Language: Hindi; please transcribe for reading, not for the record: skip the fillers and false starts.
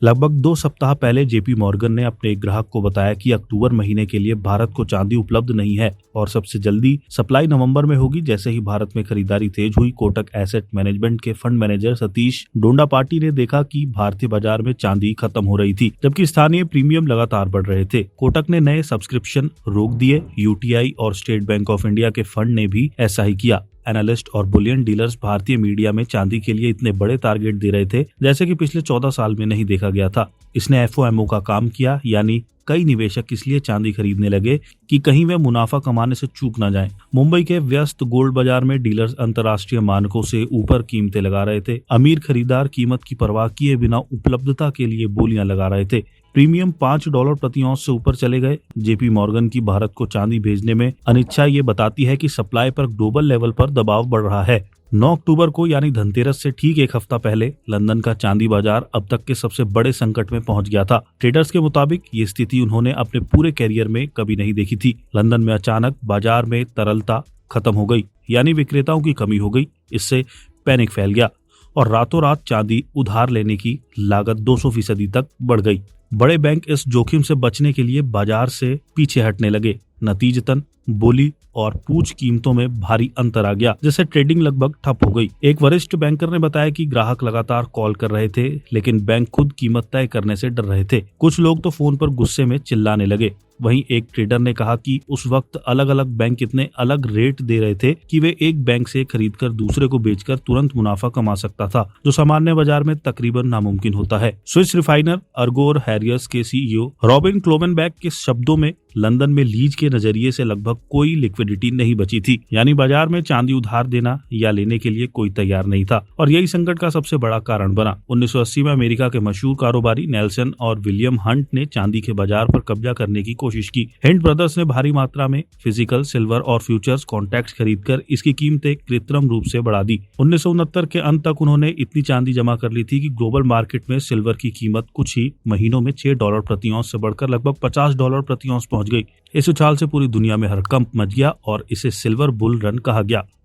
लगभग 2 सप्ताह पहले जेपी मॉर्गन ने अपने एक ग्राहक को बताया कि अक्टूबर महीने के लिए भारत को चांदी उपलब्ध नहीं है और सबसे जल्दी सप्लाई नवंबर में होगी। जैसे ही भारत में खरीदारी तेज हुई, कोटक एसेट मैनेजमेंट के फंड मैनेजर सतीश डोंडापाटी ने देखा कि भारतीय बाजार में चांदी खत्म हो रही थी, जबकि स्थानीय प्रीमियम लगातार बढ़ रहे थे। कोटक ने नए सब्सक्रिप्शन रोक दिए। यूटीआई और स्टेट बैंक ऑफ इंडिया के फंड ने भी ऐसा ही किया। एनालिस्ट और बुलियन डीलर्स भारतीय मीडिया में चांदी के लिए इतने बड़े टारगेट दे रहे थे जैसे कि पिछले 14 साल में नहीं देखा गया था। इसने एफओएमओ का काम किया, यानी कई निवेशक इसलिए चांदी खरीदने लगे कि कहीं वे मुनाफा कमाने से चूक न जाएं। मुंबई के व्यस्त गोल्ड बाजार में डीलर्स अंतर्राष्ट्रीय मानकों से ऊपर कीमतें लगा रहे थे। अमीर खरीदार कीमत की परवाह किए बिना उपलब्धता के लिए बोलियां लगा रहे थे। प्रीमियम $5 प्रति औंस से ऊपर चले गए। जेपी मॉर्गन की भारत को चांदी भेजने में अनिच्छा ये बताती है कि सप्लाई पर ग्लोबल लेवल पर दबाव बढ़ रहा है। 9 अक्टूबर को यानी धनतेरस से ठीक एक हफ्ता पहले लंदन का चांदी बाजार अब तक के सबसे बड़े संकट में पहुंच गया था। ट्रेडर्स के मुताबिक ये स्थिति उन्होंने अपने पूरे कैरियर में कभी नहीं देखी थी। लंदन में अचानक बाजार में तरलता खत्म हो गई, यानी विक्रेताओं की कमी हो गई। इससे पैनिक फैल गया और रातों रात चांदी उधार लेने की लागत 200% तक बढ़ गई। बड़े बैंक इस जोखिम से बचने के लिए बाजार से पीछे हटने लगे। नतीजतन बोली और पूछ कीमतों में भारी अंतर आ गया, जिससे ट्रेडिंग लगभग ठप हो गई। एक वरिष्ठ बैंकर ने बताया कि ग्राहक लगातार कॉल कर रहे थे, लेकिन बैंक खुद कीमत तय करने से डर रहे थे। कुछ लोग तो फोन पर गुस्से में चिल्लाने लगे। वहीं एक ट्रेडर ने कहा कि उस वक्त अलग अलग बैंक इतने अलग रेट दे रहे थे कि वे एक बैंक से खरीदकर दूसरे को बेचकर तुरंत मुनाफा कमा सकता था, जो सामान्य बाजार में तकरीबन नामुमकिन होता है। स्विस रिफाइनर अर्गोर हैरियस के सीईओ रॉबिन क्लोमेनबैक के शब्दों में, लंदन में लीज के नजरिए से लगभग कोई लिक्विडिटी नहीं बची थी, यानी बाजार में चांदी उधार देना या लेने के लिए कोई तैयार नहीं था, और यही संकट का सबसे बड़ा कारण बना। 1980 में अमेरिका के मशहूर कारोबारी नेल्सन और विलियम हंट ने चांदी के बाजार पर कब्जा करने की कोशिश की। हिंट ब्रदर्स ने भारी मात्रा में फिजिकल सिल्वर और फ्यूचर्स कॉन्ट्रैक्ट्स खरीदकर इसकी कीमतें कृत्रिम रूप से बढ़ा दी। 1969 के अंत तक उन्होंने इतनी चांदी जमा कर ली थी कि ग्लोबल मार्केट में सिल्वर की कीमत कुछ ही महीनों में $6 प्रति औंस से बढ़कर लगभग $50 प्रति औंस पहुंच गई। इस उछाल से पूरी दुनिया में हड़कंप मच गया और इसे सिल्वर बुल रन कहा गया।